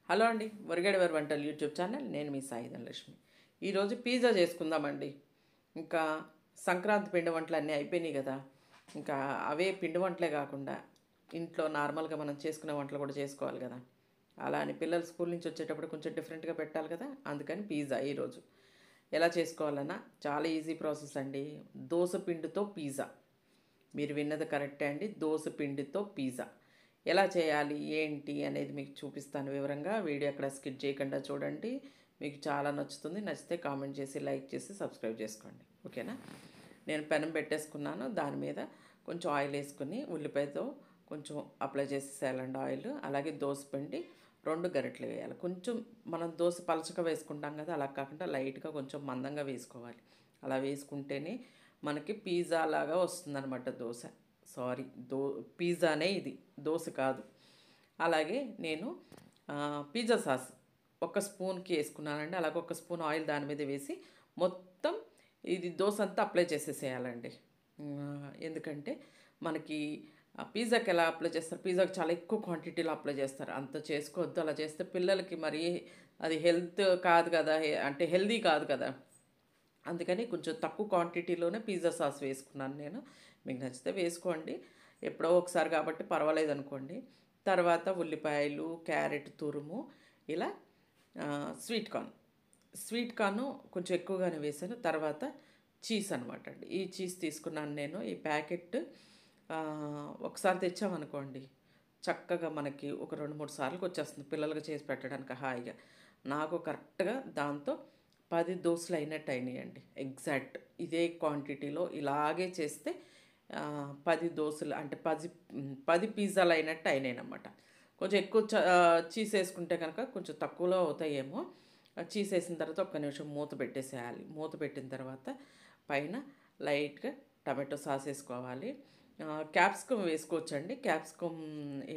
Hello అండి, వరిగడివారి వంటలు YouTube channel. నేను మీ సాయి ధనలక్ష్మి. ఈరోజు పిజ్జా చేసుకుందామండి. ఇంకా సంక్రాంతి పిండి వంటలు అన్నీ అయిపోయినాయి కదా. ఇంకా అవే పిండి వంటలే కాకుండా ఇంట్లో నార్మల్గా మనం చేసుకునే వంటలు కూడా చేసుకోవాలి కదా. అలా అని పిల్లలు స్కూల్ నుంచి వచ్చేటప్పుడు కొంచెం డిఫరెంట్గా పెట్టాలి కదా. అందుకని పిజ్జా ఈరోజు ఎలా చేసుకోవాలన్నా చాలా ఈజీ ప్రాసెస్ అండి. దోస పిండితో పిజ్జా. మీరు విన్నది కరెక్టే అండి, దోస పిండితో పిజ్జా. ఎలా చేయాలి ఏంటి అనేది మీకు చూపిస్తాను వివరంగా. వీడియో అక్కడ స్కిప్ చేయకుండా చూడండి, మీకు చాలా నచ్చుతుంది. నచ్చితే కామెంట్ చేసి, లైక్ చేసి, సబ్స్క్రైబ్ చేసుకోండి. ఓకేనా. నేను పెనం పెట్టేసుకున్నాను, దాని మీద కొంచెం ఆయిల్ వేసుకుని ఉల్లిపాయతో కొంచెం అప్లై చేసేసేయాలండి ఆయిల్. అలాగే దోస పిండి 2 గరిటెలు వేయాలి. కొంచెం మనం దోశ పలచగా వేసుకుంటాం కదా, అలా కాకుండా లైట్గా కొంచెం మందంగా వేసుకోవాలి. అలా వేసుకుంటేనే మనకి పిజ్జా లాగా వస్తుందన్నమాట దోశ. సారీ, పిజ్జానే ఇది, దోశ కాదు. అలాగే నేను పిజ్జా సాస్ ఒక స్పూన్కి వేసుకున్నానండి. అలాగే ఒక స్పూన్ ఆయిల్ దాని మీద వేసి మొత్తం ఇది దోశ అంతా అప్లై చేసేసేయాలండి. ఎందుకంటే మనకి పిజ్జాకి ఎలా అప్లై చేస్తారు, పిజ్జాకి చాలా ఎక్కువ క్వాంటిటీలో అప్లై చేస్తారు. అంత చేసుకోవద్దు. అలా చేస్తే పిల్లలకి మరి అది హెల్త్ కాదు కదా, అంటే హెల్దీ కాదు కదా. అందుకని కొంచెం తక్కువ క్వాంటిటీలోనే పిజ్జా సాస్ వేసుకున్నాను నేను. మీకు నచ్చితే వేసుకోండి, ఎప్పుడో ఒకసారి కాబట్టి పర్వాలేదు అనుకోండి. తర్వాత ఉల్లిపాయలు, క్యారెట్ తురుము, ఇలా స్వీట్ కార్న్. స్వీట్ కార్న్ కొంచెం ఎక్కువగానే వేసాను. తర్వాత చీజ్ అనమాట అండి. ఈ చీజ్ తీసుకున్నాను నేను. ఈ ప్యాకెట్ ఒకసారి తెచ్చామనుకోండి చక్కగా మనకి ఒక 2-3 సార్లకు వచ్చేస్తుంది పిల్లలకి చేసి పెట్టడానికి హాయిగా. నాకు కరెక్ట్గా దాంతో 10 దోశలు అయినట్టు అయినాయండి. ఎగ్జాక్ట్ ఇదే క్వాంటిటీలో ఇలాగే చేస్తే 10 దోశలు అంటే 10 పిజ్జాలు అయినట్టు అయినాయి అన్నమాట. కొంచెం ఎక్కువ చీజ్ వేసుకుంటే కనుక కొంచెం తక్కువలో అవుతాయేమో. చీజ్ వేసిన తర్వాత ఒక్క నిమిషం మూత పెట్టేసేయాలి. మూత పెట్టిన తర్వాత పైన లైట్గా టమాటో సాస్ వేసుకోవాలి. క్యాప్సికమ్ వేసుకోవచ్చండి. క్యాప్సికమ్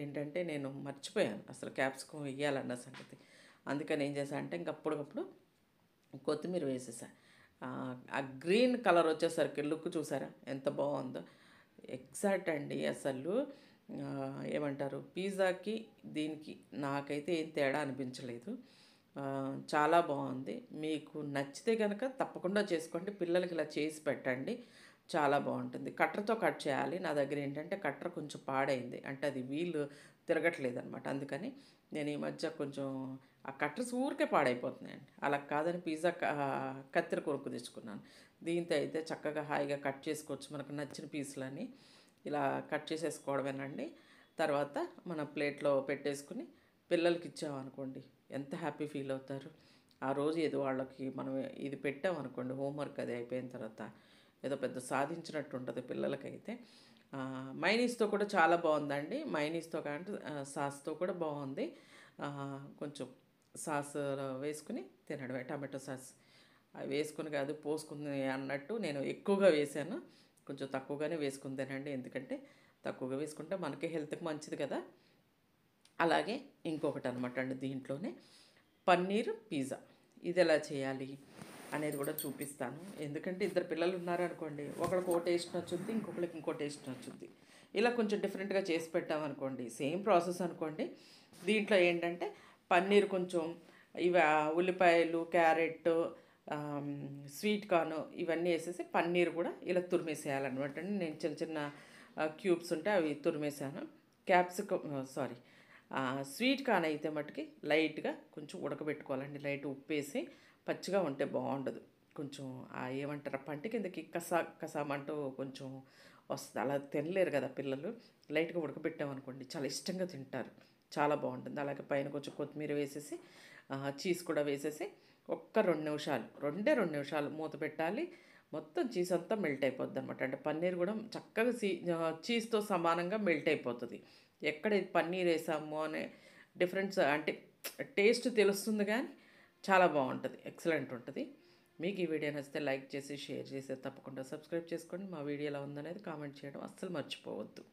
ఏంటంటే నేను మర్చిపోయాను అసలు క్యాప్సికమ్ వేయాలన్న సంగతి. అందుకని ఏం చేశాను అంటే ఇంక అప్పటికప్పుడు కొత్తిమీర వేసేసా. ఆ గ్రీన్ కలర్ వచ్చేసరికి లుక్ చూసారా ఎంత బాగుందో. ఎగ్జాక్ట్ అండి అసలు. ఏమంటారు, పిజ్జాకి దీనికి నాకైతే ఏం తేడా అనిపించలేదు. చాలా బాగుంది. మీకు నచ్చితే కనుక తప్పకుండా చేసుకోండి, పిల్లలకి ఇలా చేసి పెట్టండి, చాలా బాగుంటుంది. కట్టర్తో కట్ చేయాలి. నా దగ్గర ఏంటంటే కట్టర్ కొంచెం పాడైంది, అంటే అది వీలు తిరగట్లేదు అనమాట. అందుకని నేను ఈ మధ్య కొంచెం ఆ కట్టర్స్ ఊరికే పాడైపోతున్నాయండి. అలా కాదని పిజ్జా కత్తెర కొరకు తెచ్చుకున్నాను. దీంతో అయితే చక్కగా హాయిగా కట్ చేసుకోవచ్చు మనకు నచ్చిన పీసులని. ఇలా కట్ చేసేసుకోవడమేనండి. తర్వాత మన ప్లేట్లో పెట్టేసుకుని పిల్లలకి ఇచ్చామనుకోండి ఎంత హ్యాపీ ఫీల్ అవుతారు. ఆ రోజు ఏదో వాళ్ళకి మనం ఇది పెట్టామనుకోండి, హోంవర్క్ అది అయిపోయిన తర్వాత ఏదో పెద్ద సాధించినట్టు ఉంటుంది పిల్లలకైతే. మైనీస్తో కూడా చాలా బాగుందండి. మైనీస్తో కానీ సాస్తో కూడా బాగుంది. కొంచెం సాస్ వేసుకుని తినడమే, టమాటో సాస్ అవి వేసుకుని కాదు పోసుకుని అన్నట్టు నేను ఎక్కువగా వేసాను. కొంచెం తక్కువగానే వేసుకుని తినండి, ఎందుకంటే తక్కువగా వేసుకుంటే మనకి హెల్త్కి మంచిది కదా. అలాగే ఇంకొకటి అనమాట అండి, దీంట్లోనే పన్నీర్ పిజ్జా. ఇది ఎలా చేయాలి అనేది కూడా చూపిస్తాను. ఎందుకంటే ఇద్దరు పిల్లలు ఉన్నారనుకోండి, ఒకరికి ఓ టేస్ట్ నచ్చుద్ది, ఇంకొకరికి ఇంకో టేస్ట్ నచ్చుద్ది. ఇలా కొంచెం డిఫరెంట్గా చేసి పెట్టామనుకోండి, సేమ్ ప్రాసెస్ అనుకోండి. దీంట్లో ఏంటంటే పన్నీర్ కొంచెం ఇవి ఉల్లిపాయలు, క్యారెట్, స్వీట్ కార్న్ ఇవన్నీ వేసేసి పన్నీర్ కూడా ఇలా తురిమేసేయాలన్నమాట అండి. నేను చిన్న చిన్న క్యూబ్స్ ఉంటే అవి తురిమేసాను. క్యాప్సికమ్ సారీ స్వీట్ కార్న్ అయితే మట్టుకి లైట్గా కొంచెం ఉడకబెట్టుకోవాలండి. లైట్ ఉప్పేసి, పచ్చిగా ఉంటే బాగుండదు. కొంచెం ఏమంటారు పంట కిందకి కసామంటూ కొంచెం వస్తుంది, అలా తినలేరు కదా పిల్లలు. లైట్గా ఉడకబెట్టామనుకోండి చాలా ఇష్టంగా తింటారు, చాలా బాగుంటుంది. అలాగే పైన కొంచెం కొత్తిమీర వేసేసి చీజ్ కూడా వేసేసి ఒక్క 2 నిమిషాలు మూత పెట్టాలి. మొత్తం చీజ్ అంతా మెల్ట్ అయిపోద్ది అనమాట. అంటే పన్నీర్ కూడా చక్కగా చీజ్తో సమానంగా మెల్ట్ అయిపోతుంది. ఎక్కడ ఇది పన్నీర్ వేసాము అనే డిఫరెన్స్ అంటే టేస్ట్ తెలుస్తుంది, కానీ చాలా బాగుంటుంది, ఎక్సలెంట్ ఉంటుంది. మీకు ఈ వీడియో నచ్చితే లైక్ చేసి, షేర్ చేసి, తప్పకుండా సబ్స్క్రైబ్ చేసుకోండి. మా వీడియో ఎలా ఉందనేది కామెంట్ చేయడం అస్సలు మర్చిపోవద్దు.